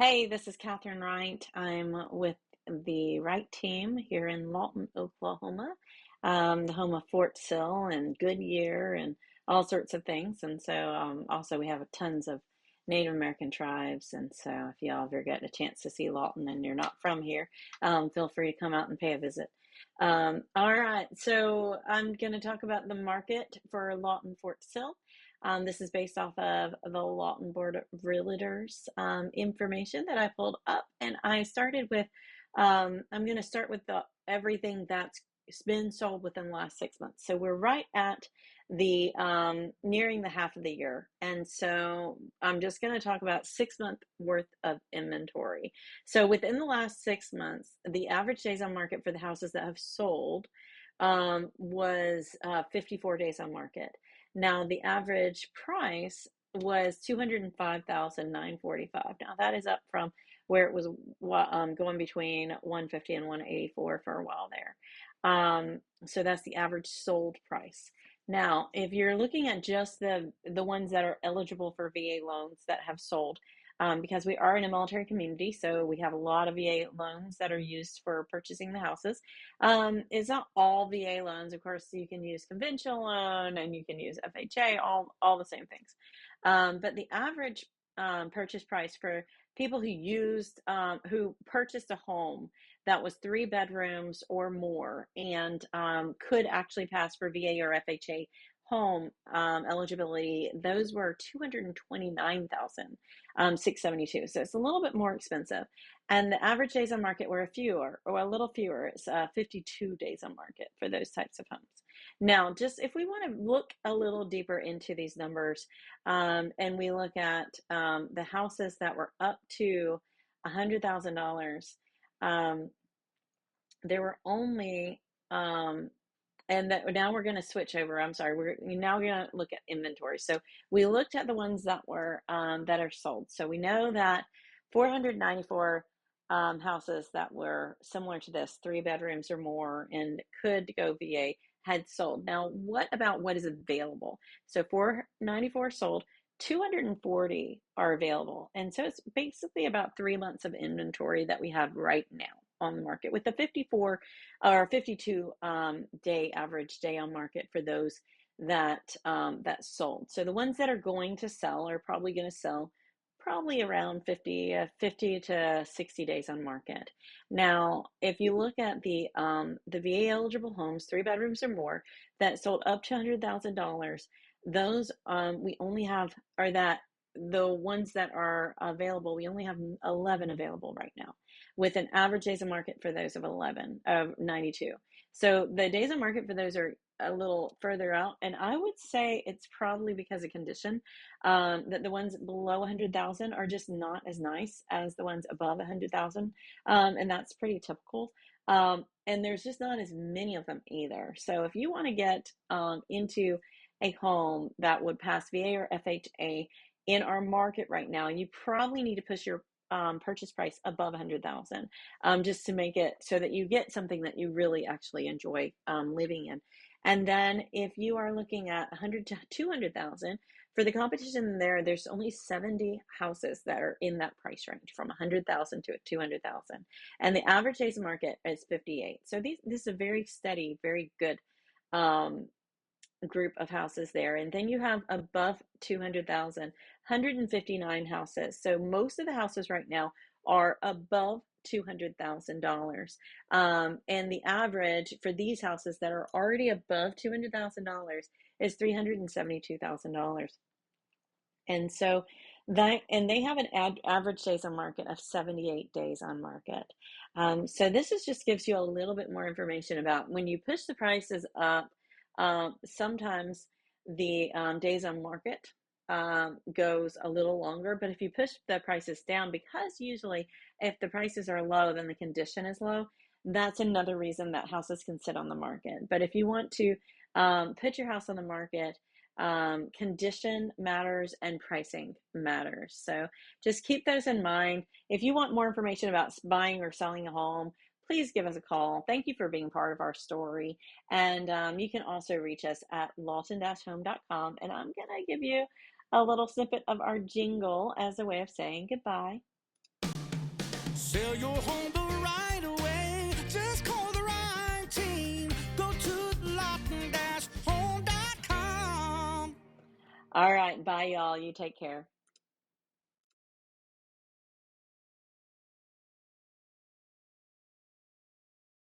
Hey, this is Catherine Wright. I'm with the Wright Team here in Lawton, Oklahoma, the home of Fort Sill and Goodyear and all sorts of things. And so also we have tons of Native American tribes. And so if y'all ever get a chance to see Lawton and you're not from here, feel free to come out and pay a visit. All right, so I'm going to talk about the market for Lawton Fort Sill. This is based off of the Lawton Board of Realtors information that I pulled up, and I started with. I'm going to start with everything that's been sold within the last 6 months. So we're right at the nearing the half of the year, and so I'm just going to talk about 6 month worth of inventory. So within the last 6 months, the average days on market for the houses that have sold was 54 days on market. Now, the average price was 205,945. Now, that is up from where it was going between 150 and 184 for a while there. So that's the average sold price. Now, if you're looking at just the ones that are eligible for VA loans that have sold, because we are in a military community, so we have a lot of VA loans that are used for purchasing the houses. It's not all VA loans. Of course, you can use conventional loan and you can use FHA, all the same things. But the average purchase price for people who purchased a home that was 3 bedrooms or more and could actually pass for VA or FHA home eligibility, those were 229,672. So it's a little bit more expensive. And the average days on market were a little fewer. It's 52 days on market for those types of homes. Now, just if we want to look a little deeper into these numbers, and we look at the houses that were up to $100,000, there were only and that now we're going to switch over. I'm sorry. We're now going to look at inventory. So we looked at the ones that were that are sold. So we know that 494 houses that were similar to this, 3 bedrooms or more, and could go VA had sold. Now, what about what is available? So 494 sold. 240 are available. And so it's basically about 3 months of inventory that we have right now on the market, with the 54 or 52 day average day on market for those that sold. So the ones that are going to sell are probably going to sell probably around 50 to 60 days on market. Now, if you look at the VA eligible homes, 3 bedrooms or more, that sold up to $100,000, those we only have are that the ones that are available, we only have 11 available right now, with an average days on market for those of 92. So the days on market for those are a little further out, and I would say it's probably because of condition, that the ones below 100,000 are just not as nice as the ones above 100,000, and that's pretty typical. And there's just not as many of them either. So if you want to get into a home that would pass VA or FHA in our market right now, you probably need to push your purchase price above 100,000, just to make it so that you get something that you really actually enjoy living in. And then if you are looking at 100 to 200,000, for the competition there's only 70 houses that are in that price range from 100,000 to 200,000, and the average days of market is 58. So this is a very steady, very good group of houses there. And then you have above 200,000, 159 houses. So most of the houses right now are above $200,000. And the average for these houses that are already above $200,000 is $372,000. And so they have an average days on market of 78 days on market. So this just gives you a little bit more information about when you push the prices up. Sometimes the days on market goes a little longer, but if you push the prices down, because usually if the prices are low, then the condition is low. That's another reason that houses can sit on the market. But if you want to put your house on the market, condition matters and pricing matters. So just keep those in mind. If you want more information about buying or selling a home, please give us a call. Thank you for being part of our story. And you can also reach us at lawton-home.com. And I'm going to give you a little snippet of our jingle as a way of saying goodbye. Sell your home the right way. Just call the right team. Go to Lawton-home.com. All right. Bye, y'all. You take care.